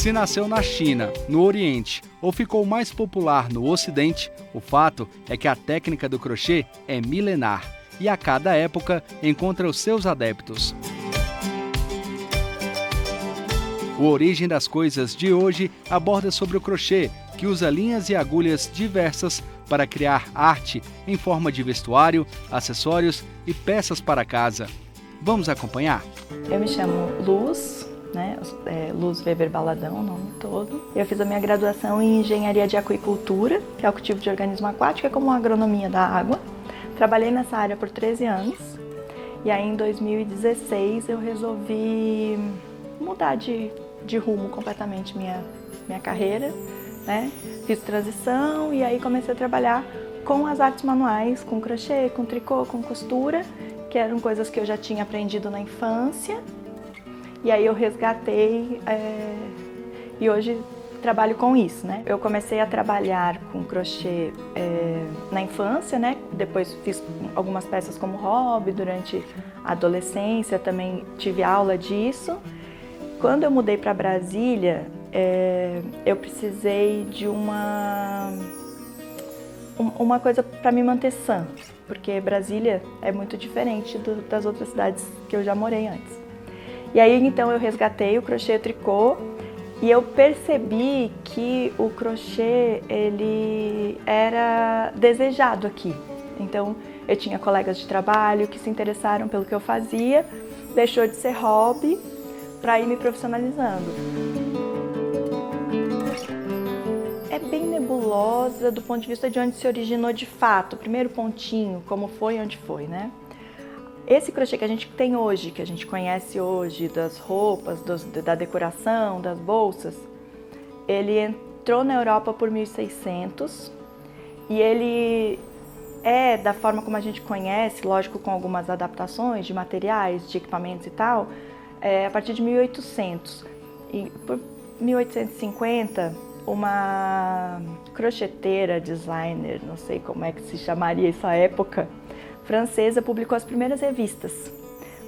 Se nasceu na China, no Oriente, ou ficou mais popular no Ocidente, o fato é que a técnica do crochê é milenar e a cada época encontra os seus adeptos. O Origem das Coisas de hoje aborda sobre o crochê, que usa linhas e agulhas diversas para criar arte em forma de vestuário, acessórios e peças para casa. Vamos acompanhar? Eu me chamo Luz, Luz Weber Baladão, o nome todo. Eu fiz a minha graduação em Engenharia de Aquicultura, que é o cultivo de organismo aquático, é como a agronomia da água. Trabalhei nessa área por 13 anos e aí em 2016 eu resolvi mudar de rumo completamente minha carreira, né? Fiz transição e aí comecei a trabalhar com as artes manuais, com crochê, com tricô, com costura, que eram coisas que eu já tinha aprendido na infância. E aí eu resgatei e hoje trabalho com isso, né? Eu comecei a trabalhar com crochê na infância, né? Depois fiz algumas peças como hobby, durante a adolescência também tive aula disso. Quando eu mudei para Brasília, eu precisei de uma coisa para me manter sã, porque Brasília é muito diferente das outras cidades que eu já morei antes. E aí então eu resgatei o crochê e o tricô e eu percebi que o crochê ele era desejado aqui. Então eu tinha colegas de trabalho que se interessaram pelo que eu fazia, deixou de ser hobby para ir me profissionalizando. É bem nebulosa do ponto de vista de onde se originou de fato, o primeiro pontinho, como foi, onde foi, né? Esse crochê que a gente tem hoje, que a gente conhece hoje, das roupas, da decoração, das bolsas, ele entrou na Europa por 1600 e ele é da forma como a gente conhece, lógico com algumas adaptações de materiais, de equipamentos e tal, a partir de 1800. E por 1850, uma crocheteira, designer, não sei como é que se chamaria essa época, francesa, publicou as primeiras revistas,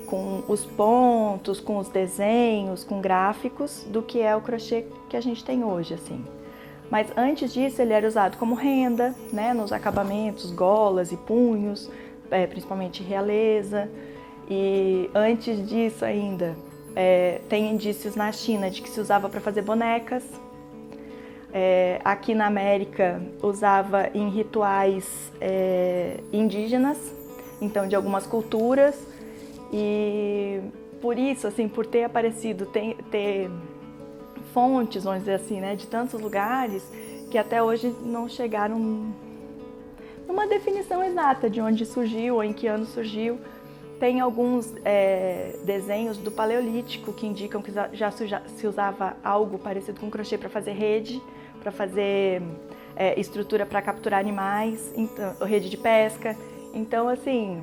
com os pontos, com os desenhos, com gráficos do que é o crochê que a gente tem hoje, assim. Mas antes disso ele era usado como renda, né, nos acabamentos, golas e punhos, principalmente realeza. E antes disso ainda, tem indícios na China de que se usava para fazer bonecas. Aqui na América usava em rituais indígenas, então de algumas culturas, e por isso, assim, por ter aparecido, ter fontes, vamos dizer assim, né, de tantos lugares, que até hoje não chegaram numa definição exata de onde surgiu ou em que ano surgiu. Tem alguns desenhos do Paleolítico que indicam que já se usava algo parecido com crochê para fazer rede, para fazer estrutura para capturar animais, então, rede de pesca. Então, assim,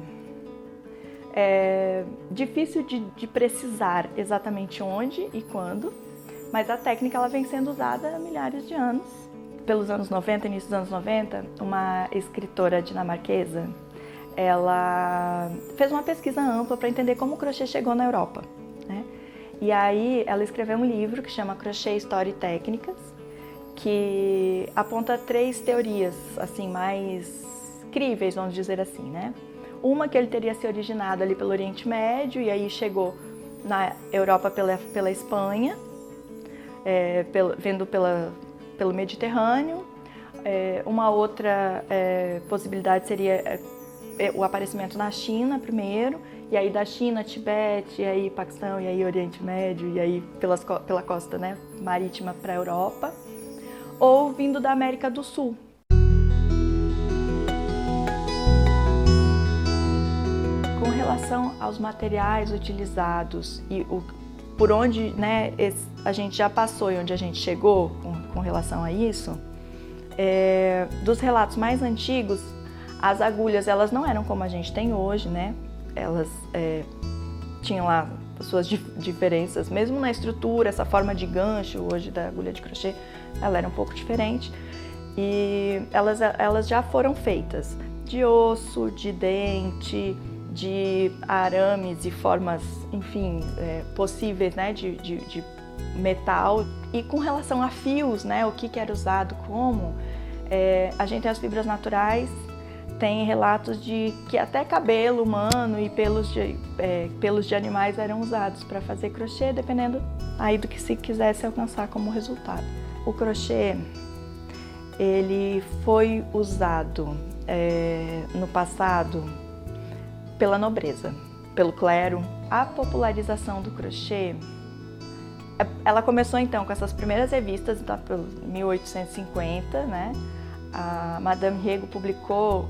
é difícil de precisar exatamente onde e quando, mas a técnica ela vem sendo usada há milhares de anos. Pelos anos 90, início dos anos 90, uma escritora dinamarquesa, ela fez uma pesquisa ampla para entender como o crochê chegou na Europa, né? E aí ela escreveu um livro que chama Crochê, História e Técnicas, que aponta 3 teorias assim mais críveis, vamos dizer assim, né? Uma que ele teria se originado ali pelo Oriente Médio e aí chegou na Europa pela Espanha, vindo pelo Mediterrâneo. Uma outra possibilidade seria o aparecimento na China primeiro, e aí da China, Tibete, e aí Paquistão, e aí Oriente Médio, e aí pela costa, né, marítima para a Europa, ou vindo da América do Sul. Com relação aos materiais utilizados e por onde, né, a gente já passou e onde a gente chegou com relação a isso, dos relatos mais antigos, as agulhas elas não eram como a gente tem hoje, né? Elas tinham lá as suas diferenças, mesmo na estrutura, essa forma de gancho hoje da agulha de crochê, ela era um pouco diferente. E elas já foram feitas de osso, de dente, de arames e formas, enfim, possíveis, né, de metal. E com relação a fios, né, o que era usado como, a gente tem as fibras naturais, tem relatos de que até cabelo humano e pelos de animais eram usados para fazer crochê, dependendo aí do que se quisesse alcançar como resultado. O crochê, ele foi usado no passado pela nobreza, pelo clero. A popularização do crochê, ela começou então com essas primeiras revistas, lá pelo 1850, né? A Madame Riego publicou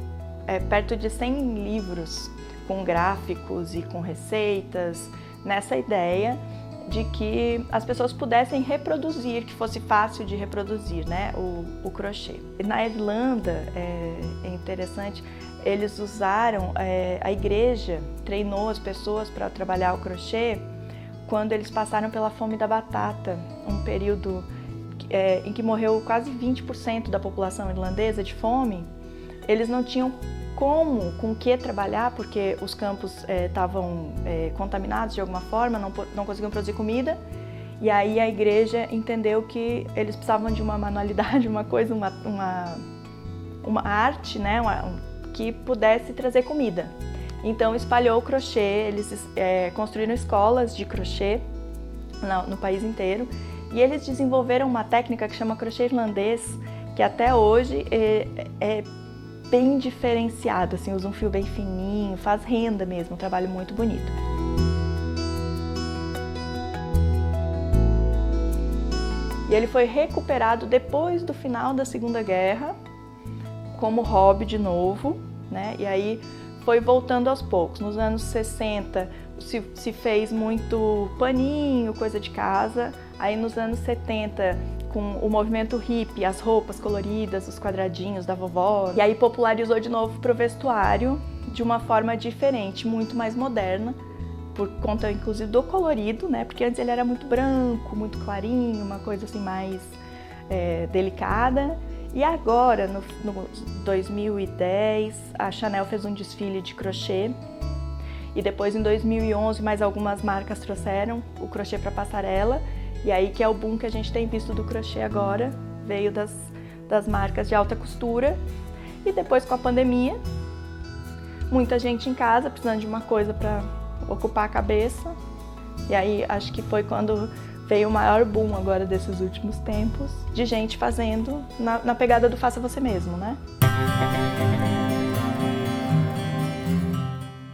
perto de 100 livros com gráficos e com receitas, nessa ideia de que as pessoas pudessem reproduzir, que fosse fácil de reproduzir, né, o crochê. Na Irlanda, é interessante, eles usaram, a igreja treinou as pessoas para trabalhar o crochê quando eles passaram pela fome da batata, um período em que morreu quase 20% da população irlandesa de fome. Eles não tinham com o que trabalhar, porque os campos estavam contaminados de alguma forma, não conseguiam produzir comida. E aí a igreja entendeu que eles precisavam de uma manualidade, uma coisa, uma arte, né, que pudesse trazer comida. Então espalhou o crochê, eles construíram escolas de crochê no país inteiro, e eles desenvolveram uma técnica que chama crochê irlandês, que até hoje é bem diferenciado, assim, usa um fio bem fininho, faz renda mesmo, um trabalho muito bonito. E ele foi recuperado depois do final da Segunda Guerra, como hobby de novo, né? E aí foi voltando aos poucos. Nos anos 60 se fez muito paninho, coisa de casa. Aí nos anos 70, com o movimento hippie, as roupas coloridas, os quadradinhos da vovó. E aí popularizou de novo para o vestuário de uma forma diferente, muito mais moderna, por conta inclusive do colorido, né? Porque antes ele era muito branco, muito clarinho, uma coisa assim mais delicada. E agora, no 2010, a Chanel fez um desfile de crochê. E depois, em 2011, mais algumas marcas trouxeram o crochê para passarela. E aí que é o boom que a gente tem visto do crochê agora, veio das marcas de alta costura. E depois, com a pandemia, muita gente em casa precisando de uma coisa para ocupar a cabeça. E aí acho que foi quando veio o maior boom agora desses últimos tempos, de gente fazendo na pegada do faça você mesmo, né?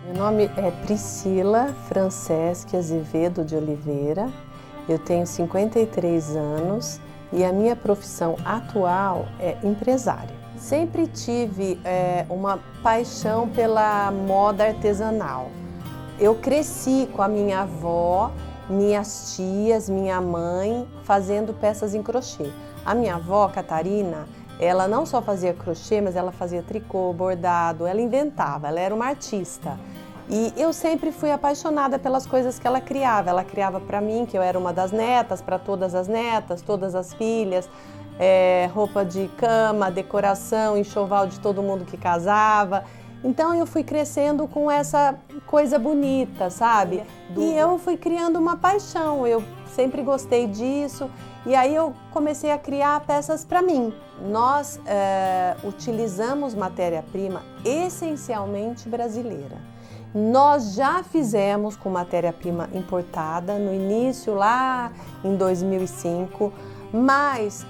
Meu nome é Priscila Franceschi Azevedo de Oliveira, eu tenho 53 anos e a minha profissão atual é empresária. Sempre tive uma paixão pela moda artesanal. Eu cresci com a minha avó, minhas tias, minha mãe, fazendo peças em crochê. A minha avó, Catarina, ela não só fazia crochê, mas ela fazia tricô, bordado, ela inventava, ela era uma artista. E eu sempre fui apaixonada pelas coisas que ela criava. Ela criava para mim, que eu era uma das netas, para todas as netas, todas as filhas, roupa de cama, decoração, enxoval de todo mundo que casava. Então eu fui crescendo com essa coisa bonita, sabe? E eu fui criando uma paixão, eu sempre gostei disso. E aí eu comecei a criar peças para mim. Nós utilizamos matéria-prima essencialmente brasileira. Nós já fizemos com matéria-prima importada no início, lá em 2005, mas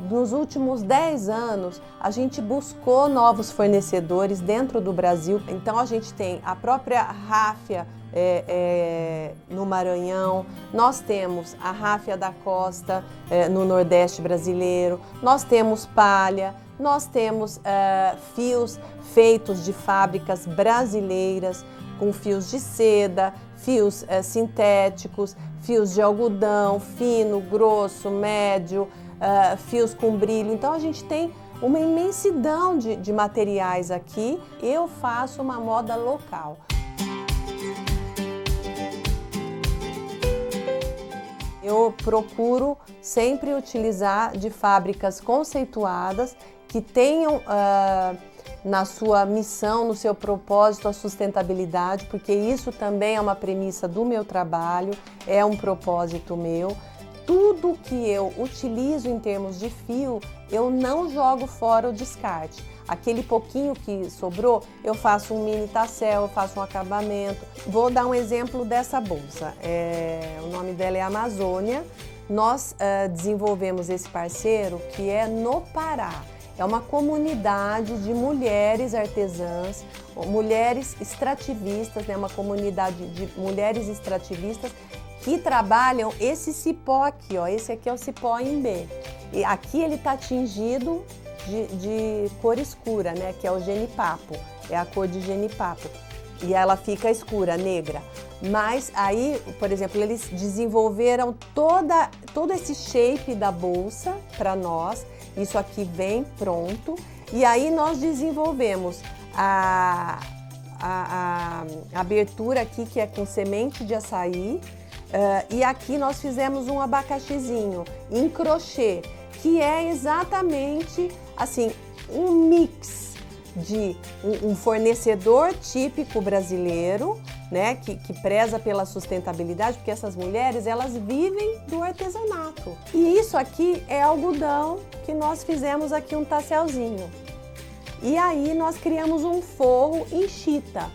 nos últimos 10 anos a gente buscou novos fornecedores dentro do Brasil. Então a gente tem a própria ráfia no Maranhão, nós temos a ráfia da costa no Nordeste brasileiro, nós temos palha, nós temos fios feitos de fábricas brasileiras, com fios de seda, fios sintéticos, fios de algodão, fino, grosso, médio, fios com brilho. Então a gente tem uma imensidão de materiais aqui. Eu faço uma moda local. Eu procuro sempre utilizar de fábricas conceituadas que tenham na sua missão, no seu propósito, a sustentabilidade, porque isso também é uma premissa do meu trabalho, é um propósito meu. Tudo que eu utilizo em termos de fio, eu não jogo fora o descarte. Aquele pouquinho que sobrou, eu faço um mini tassel, eu faço um acabamento. Vou dar um exemplo dessa bolsa. O nome dela é Amazônia. Nós desenvolvemos esse parceiro que é no Pará. É uma comunidade de mulheres artesãs, mulheres extrativistas, né? Uma comunidade de mulheres extrativistas que trabalham esse cipó aqui, ó. Esse aqui é o cipó Imbê. E aqui ele está tingido de cor escura, né? Que é o genipapo, é a cor de genipapo. E ela fica escura, negra. Mas aí, por exemplo, eles desenvolveram todo esse shape da bolsa para nós. Isso aqui vem pronto. E aí nós desenvolvemos a abertura aqui, que é com semente de açaí. E aqui nós fizemos um abacaxizinho em crochê, que é exatamente assim, um mix de um fornecedor típico brasileiro, né, que preza pela sustentabilidade, porque essas mulheres, elas vivem do artesanato. E isso aqui é algodão, que nós fizemos aqui um tasselzinho. E aí nós criamos um forro em chita.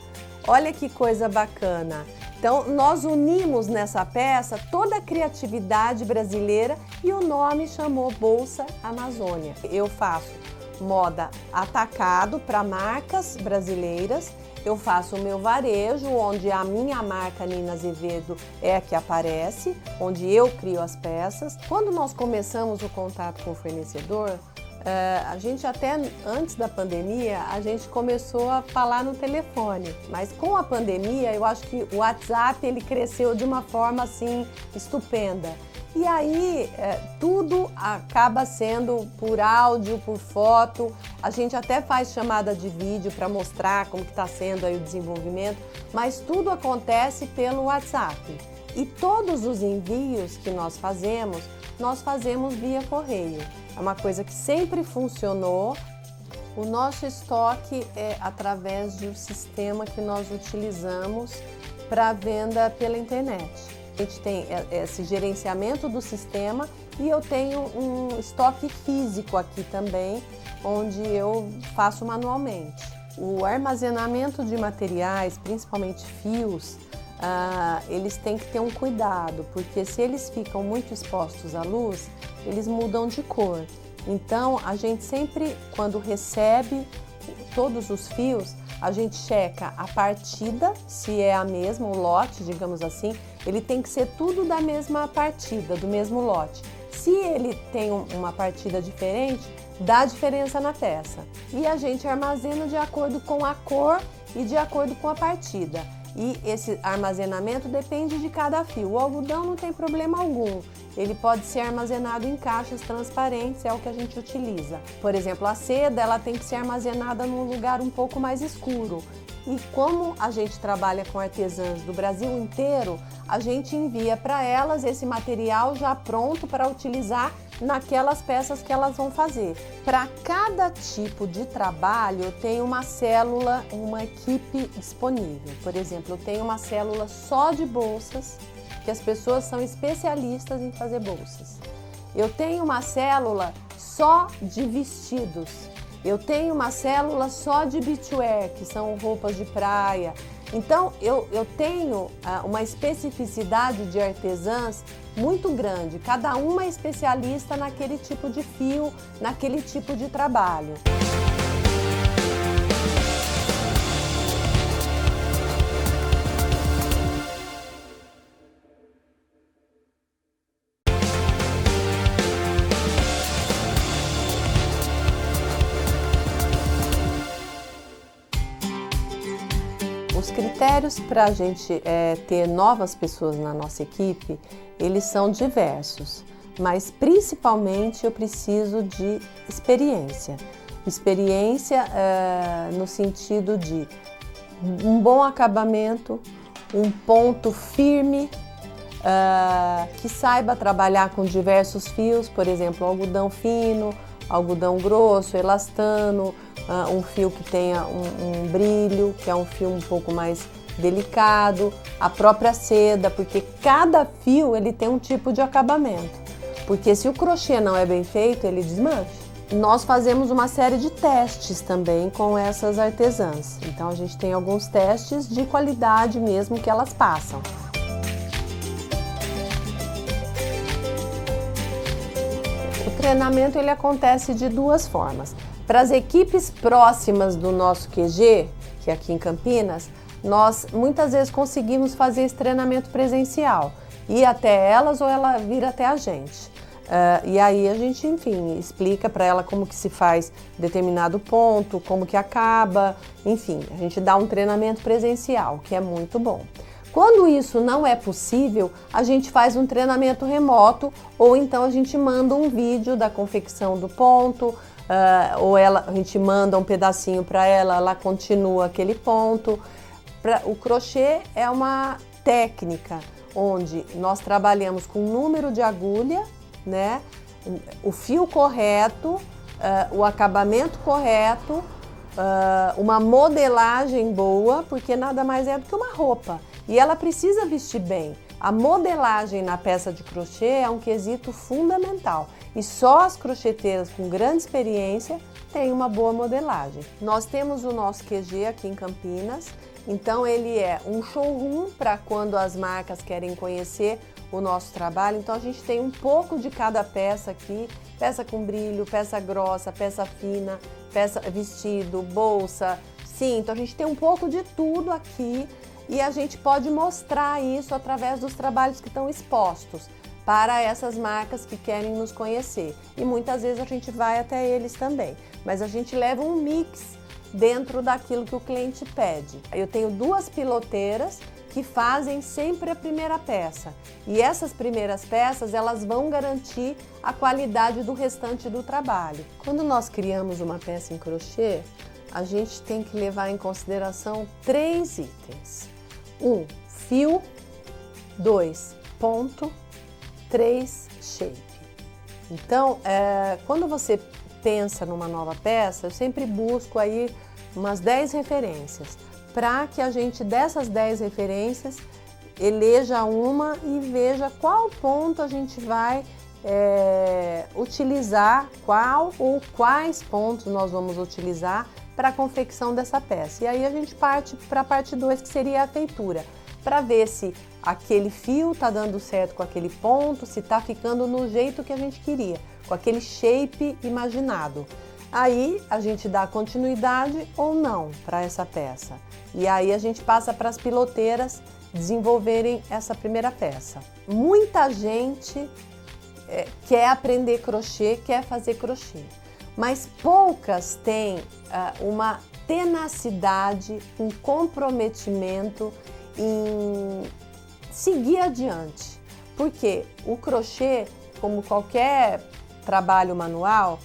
Olha que coisa bacana. Então, nós unimos nessa peça toda a criatividade brasileira e o nome chamou Bolsa Amazônia. Eu faço moda atacado para marcas brasileiras, eu faço o meu varejo, onde a minha marca Nina Azevedo é a que aparece, onde eu crio as peças. Quando nós começamos o contato com o fornecedor, a gente até antes da pandemia, a gente começou a falar no telefone, mas com a pandemia eu acho que o WhatsApp ele cresceu de uma forma assim estupenda. E aí tudo acaba sendo por áudio, por foto, a gente até faz chamada de vídeo para mostrar como que está sendo aí o desenvolvimento, mas tudo acontece pelo WhatsApp. E todos os envios que nós fazemos via correio. É uma coisa que sempre funcionou. O nosso estoque é através de um sistema que nós utilizamos para venda pela internet. A gente tem esse gerenciamento do sistema e eu tenho um estoque físico aqui também, onde eu faço manualmente. O armazenamento de materiais, principalmente fios, eles têm que ter um cuidado, porque se eles ficam muito expostos à luz, eles mudam de cor. Então, a gente sempre, quando recebe todos os fios, a gente checa a partida, se é a mesma, o lote, digamos assim, ele tem que ser tudo da mesma partida, do mesmo lote. Se ele tem uma partida diferente, dá diferença na peça. E a gente armazena de acordo com a cor e de acordo com a partida. E esse armazenamento depende de cada fio. O algodão não tem problema algum. Ele pode ser armazenado em caixas transparentes, é o que a gente utiliza. Por exemplo, a seda, ela tem que ser armazenada num lugar um pouco mais escuro. E como a gente trabalha com artesãs do Brasil inteiro, a gente envia para elas esse material já pronto para utilizar naquelas peças que elas vão fazer. Para cada tipo de trabalho, eu tenho uma célula, uma equipe disponível. Por exemplo, eu tenho uma célula só de bolsas, que as pessoas são especialistas em fazer bolsas. Eu tenho uma célula só de vestidos. Eu tenho uma célula só de beachwear, que são roupas de praia. Então, eu tenho uma especificidade de artesãs muito grande. Cada uma é especialista naquele tipo de fio, naquele tipo de trabalho. Os critérios para a gente ter novas pessoas na nossa equipe, eles são diversos, mas principalmente eu preciso de experiência. Experiência no sentido de um bom acabamento, um ponto firme, que saiba trabalhar com diversos fios, por exemplo, algodão fino, algodão grosso, elastano, um fio que tenha um brilho, que é um fio um pouco mais delicado, a própria seda, porque cada fio ele tem um tipo de acabamento, porque se o crochê não é bem feito, ele desmancha. Nós fazemos uma série de testes também com essas artesãs, então a gente tem alguns testes de qualidade mesmo que elas passam. O treinamento ele acontece de duas formas. Para as equipes próximas do nosso QG, que é aqui em Campinas, nós muitas vezes conseguimos fazer esse treinamento presencial, ir até elas ou ela vir até a gente. E aí a gente, enfim, explica para ela como que se faz determinado ponto, como que acaba, enfim, a gente dá um treinamento presencial, que é muito bom. Quando isso não é possível, a gente faz um treinamento remoto ou então a gente manda um vídeo da confecção do ponto, ou a gente manda um pedacinho para ela, ela continua aquele ponto. O crochê é uma técnica onde nós trabalhamos com número de agulha, né? O fio correto, o acabamento correto, uma modelagem boa, porque nada mais é do que uma roupa. E ela precisa vestir bem. A modelagem na peça de crochê é um quesito fundamental. E só as crocheteiras com grande experiência têm uma boa modelagem. Nós temos o nosso QG aqui em Campinas, então ele é um showroom para quando as marcas querem conhecer o nosso trabalho. Então a gente tem um pouco de cada peça aqui, peça com brilho, peça grossa, peça fina, peça vestido, bolsa, cinto. A gente tem um pouco de tudo aqui e a gente pode mostrar isso através dos trabalhos que estão expostos para essas marcas que querem nos conhecer. E muitas vezes a gente vai até eles também, mas a gente leva um mix dentro daquilo que o cliente pede. Eu tenho duas piloteiras que fazem sempre a primeira peça. E essas primeiras peças, elas vão garantir a qualidade do restante do trabalho. Quando nós criamos uma peça em crochê, a gente tem que levar em consideração 3 itens. 1, fio. 2, ponto. 3, shape. Então, quando você pensa numa nova peça, eu sempre busco aí umas 10 referências, para que a gente, dessas 10 referências, eleja uma e veja qual ponto a gente vai utilizar, qual ou quais pontos nós vamos utilizar para a confecção dessa peça. E aí a gente parte para a parte 2, que seria a feitura, para ver se aquele fio está dando certo com aquele ponto, se está ficando no jeito que a gente queria, com aquele shape imaginado. Aí a gente dá continuidade ou não para essa peça. E aí a gente passa para as piloteiras desenvolverem essa primeira peça. Muita gente quer aprender crochê, quer fazer crochê, mas poucas têm uma tenacidade, um comprometimento em seguir adiante. Porque o crochê, como qualquer trabalho manual,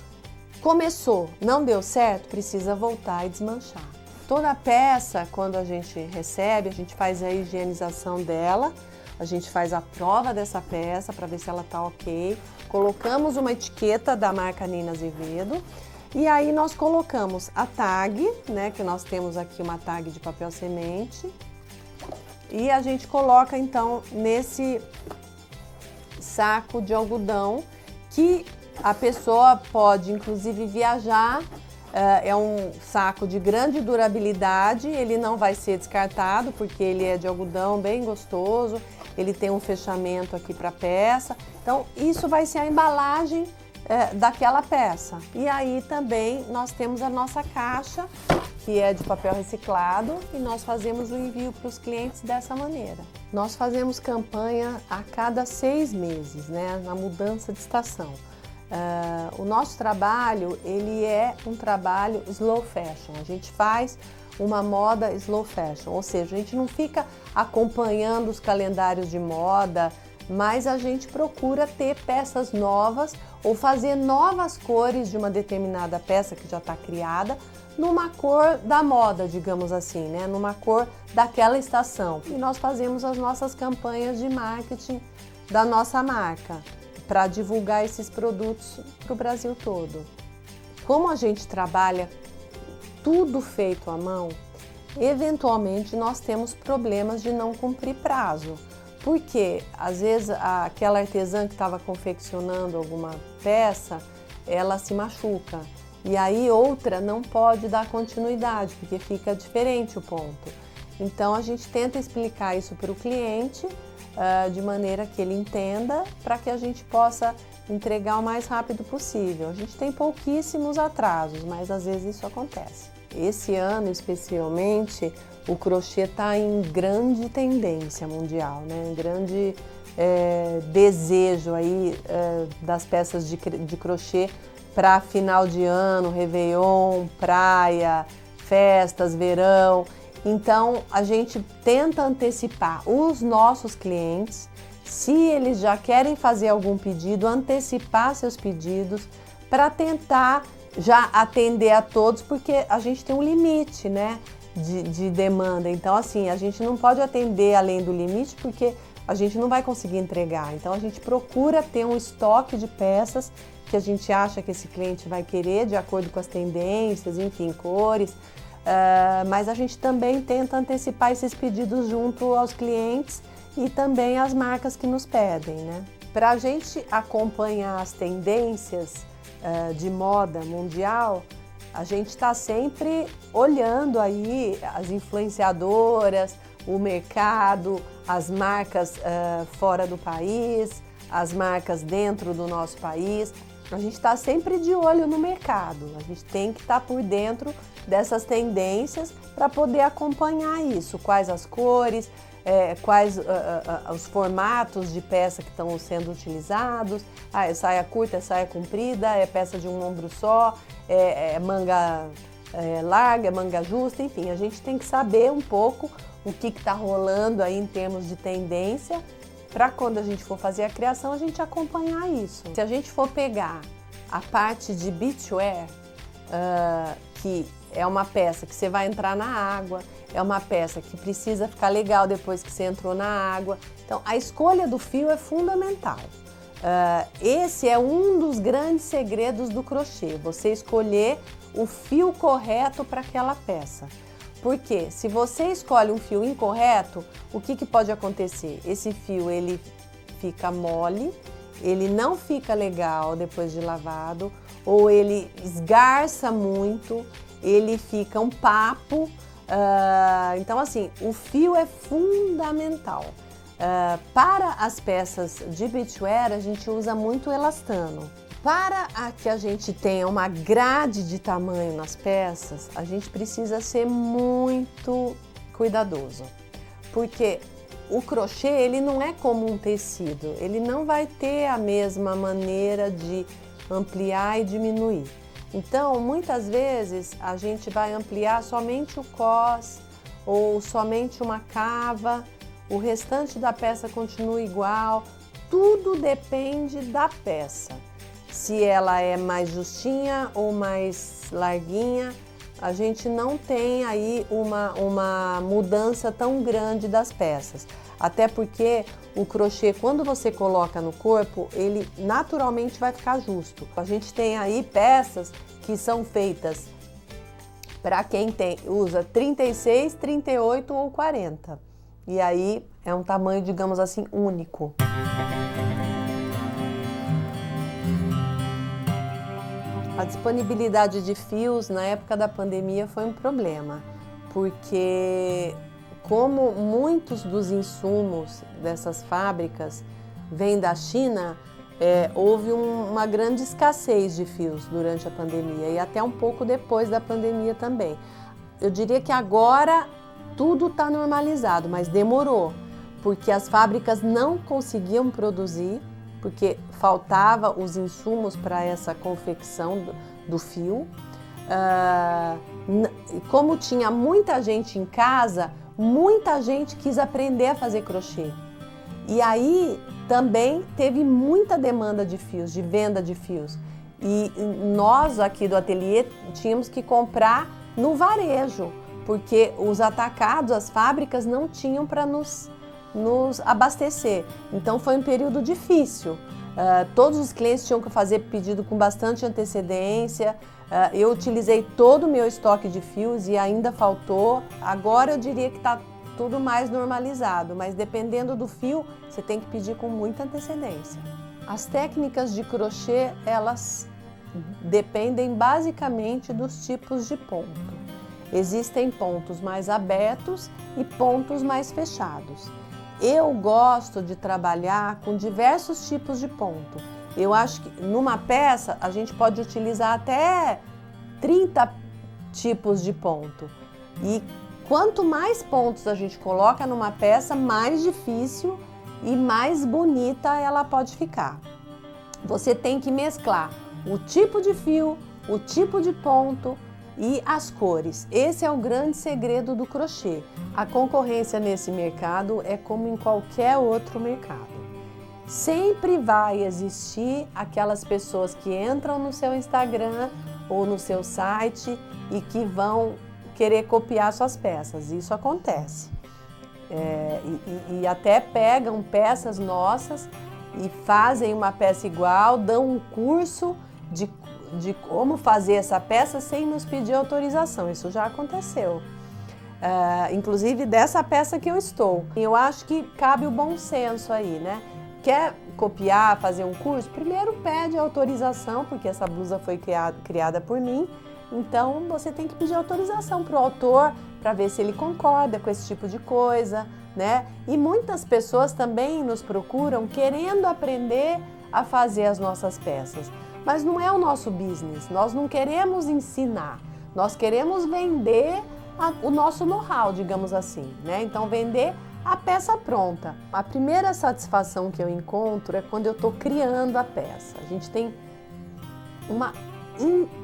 começou, não deu certo, precisa voltar e desmanchar. Toda peça, quando a gente recebe, a gente faz a higienização dela, a gente faz a prova dessa peça para ver se ela está ok, colocamos uma etiqueta da marca Nina Azevedo e aí nós colocamos a tag, né, que nós temos aqui uma tag de papel semente, e a gente coloca então nesse saco de algodão que a pessoa pode inclusive viajar. É um saco de grande durabilidade, ele não vai ser descartado porque ele é de algodão bem gostoso, ele tem um fechamento aqui para a peça, então isso vai ser a embalagem daquela peça. E aí também nós temos a nossa caixa, que é de papel reciclado, e nós fazemos o envio para os clientes dessa maneira. Nós fazemos campanha a cada 6 meses, né, na mudança de estação. O nosso trabalho, ele é um trabalho slow fashion, a gente faz uma moda slow fashion, ou seja, a gente não fica acompanhando os calendários de moda, mas a gente procura ter peças novas ou fazer novas cores de uma determinada peça que já está criada, numa cor da moda, digamos assim, né? Numa cor daquela estação. E nós fazemos as nossas campanhas de marketing da nossa marca, para divulgar esses produtos para o Brasil todo. Como a gente trabalha tudo feito à mão, eventualmente nós temos problemas de não cumprir prazo. Porque às vezes aquela artesã que estava confeccionando alguma peça, ela se machuca. E aí outra não pode dar continuidade, porque fica diferente o ponto. Então a gente tenta explicar isso para o cliente de maneira que ele entenda, para que a gente possa entregar o mais rápido possível. A gente tem pouquíssimos atrasos, mas às vezes isso acontece. Esse ano especialmente, o crochê está em grande tendência mundial, né? Grande desejo aí das peças de crochê para final de ano, Réveillon, praia, festas, verão. Então a gente tenta antecipar os nossos clientes, se eles já querem fazer algum pedido, antecipar seus pedidos para tentar já atender a todos, porque a gente tem um limite, né, de demanda. Então, assim, a gente não pode atender além do limite, porque a gente não vai conseguir entregar. Então, a gente procura ter um estoque de peças que a gente acha que esse cliente vai querer, de acordo com as tendências, enfim, cores. Mas a gente também tenta antecipar esses pedidos junto aos clientes e também às marcas que nos pedem, né? Para a gente acompanhar as tendências de moda mundial, a gente está sempre olhando aí as influenciadoras, o mercado, as marcas fora do país, as marcas dentro do nosso país. A gente está sempre de olho no mercado, a gente tem que estar por dentro dessas tendências para poder acompanhar isso, quais as cores, quais os formatos de peça que estão sendo utilizados, é saia curta, é saia comprida, é peça de um ombro só, é manga larga, é manga justa, enfim, a gente tem que saber um pouco o que está rolando aí em termos de tendência, para quando a gente for fazer a criação, a gente acompanhar isso. Se a gente for pegar a parte de beachwear, que é uma peça que você vai entrar na água, é uma peça que precisa ficar legal depois que você entrou na água. Então, a escolha do fio é fundamental. Esse é um dos grandes segredos do crochê, você escolher o fio correto para aquela peça. Porque se você escolhe um fio incorreto, o que pode acontecer? Esse fio ele fica mole, ele não fica legal depois de lavado, ou ele esgarça muito, ele fica um papo. Então assim, o fio é fundamental. Para as peças de beachwear, a gente usa muito elastano. Para que a gente tenha uma grade de tamanho nas peças, a gente precisa ser muito cuidadoso, porque o crochê ele não é como um tecido, ele não vai ter a mesma maneira de ampliar e diminuir. Então, muitas vezes a gente vai ampliar somente o cós ou somente uma cava, o restante da peça continua igual, tudo depende da peça. Se ela é mais justinha ou mais larguinha, a gente não tem aí uma mudança tão grande das peças. Até porque o crochê, quando você coloca no corpo, ele naturalmente vai ficar justo. A gente tem aí peças que são feitas para quem usa 36, 38 ou 40. E aí é um tamanho, digamos assim, único. A disponibilidade de fios na época da pandemia foi um problema, porque como muitos dos insumos dessas fábricas vêm da China, houve uma grande escassez de fios durante a pandemia e até um pouco depois da pandemia também. Eu diria que agora tudo está normalizado, mas demorou, porque as fábricas não conseguiam produzir, porque faltava os insumos para essa confecção do fio. Como tinha muita gente em casa, muita gente quis aprender a fazer crochê. E aí também teve muita demanda de fios, de venda de fios. E nós aqui do ateliê tínhamos que comprar no varejo, porque os atacados, as fábricas não tinham para nos abastecer. Então foi um período difícil. Todos os clientes tinham que fazer pedido com bastante antecedência, Eu utilizei todo o meu estoque de fios e ainda faltou. Agora eu diria que está tudo mais normalizado, mas dependendo do fio, você tem que pedir com muita antecedência. As técnicas de crochê, elas dependem basicamente dos tipos de ponto. Existem pontos mais abertos e pontos mais fechados. Eu gosto de trabalhar com diversos tipos de ponto. Eu acho que numa peça a gente pode utilizar até 30 tipos de ponto. E quanto mais pontos a gente coloca numa peça, mais difícil e mais bonita ela pode ficar. Você tem que mesclar o tipo de fio, o tipo de ponto e as cores. Esse é o grande segredo do crochê. A concorrência nesse mercado é como em qualquer outro mercado. Sempre vai existir aquelas pessoas que entram no seu Instagram ou no seu site e que vão querer copiar suas peças. Isso acontece. E até pegam peças nossas e fazem uma peça igual, dão um curso de como fazer essa peça sem nos pedir autorização. Isso já aconteceu. Inclusive dessa peça que eu estou. Eu acho que cabe o bom senso aí, né? Quer copiar, fazer um curso? Primeiro pede autorização, porque essa blusa foi criada por mim. Então você tem que pedir autorização para o autor para ver se ele concorda com esse tipo de coisa, né? E muitas pessoas também nos procuram querendo aprender a fazer as nossas peças. Mas não é o nosso business, nós não queremos ensinar, nós queremos vender o nosso know-how, digamos assim, né? Então vender a peça pronta. A primeira satisfação que eu encontro é quando eu estou criando a peça. A gente tem uma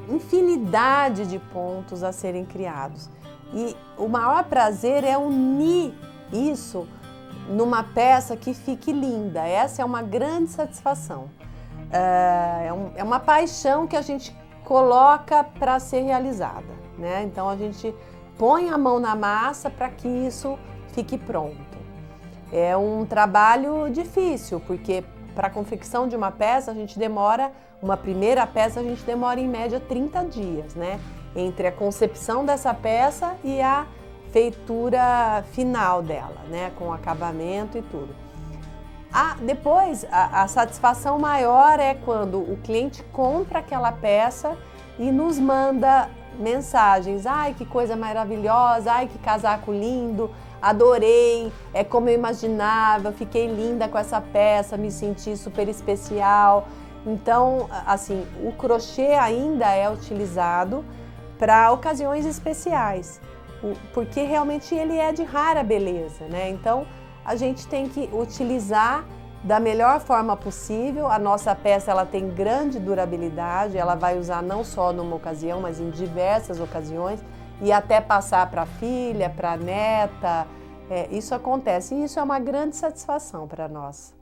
infinidade de pontos a serem criados. E o maior prazer é unir isso numa peça que fique linda. Essa é uma grande satisfação. É uma paixão que a gente coloca para ser realizada, né? Então a gente põe a mão na massa para que isso fique pronto. É um trabalho difícil, porque para a confecção de uma peça a gente demora, uma primeira peça a gente demora em média 30 dias, né? Entre a concepção dessa peça e a feitura final dela, né? Com acabamento e tudo. Depois, a satisfação maior é quando o cliente compra aquela peça e nos manda mensagens. Ai, que coisa maravilhosa, ai, que casaco lindo, adorei, é como eu imaginava, fiquei linda com essa peça, me senti super especial. Então, assim, o crochê ainda é utilizado para ocasiões especiais, porque realmente ele é de rara beleza, né? Então, a gente tem que utilizar da melhor forma possível. A nossa peça ela tem grande durabilidade, ela vai usar não só numa ocasião, mas em diversas ocasiões e até passar para a filha, para a neta. Isso acontece e isso é uma grande satisfação para nós.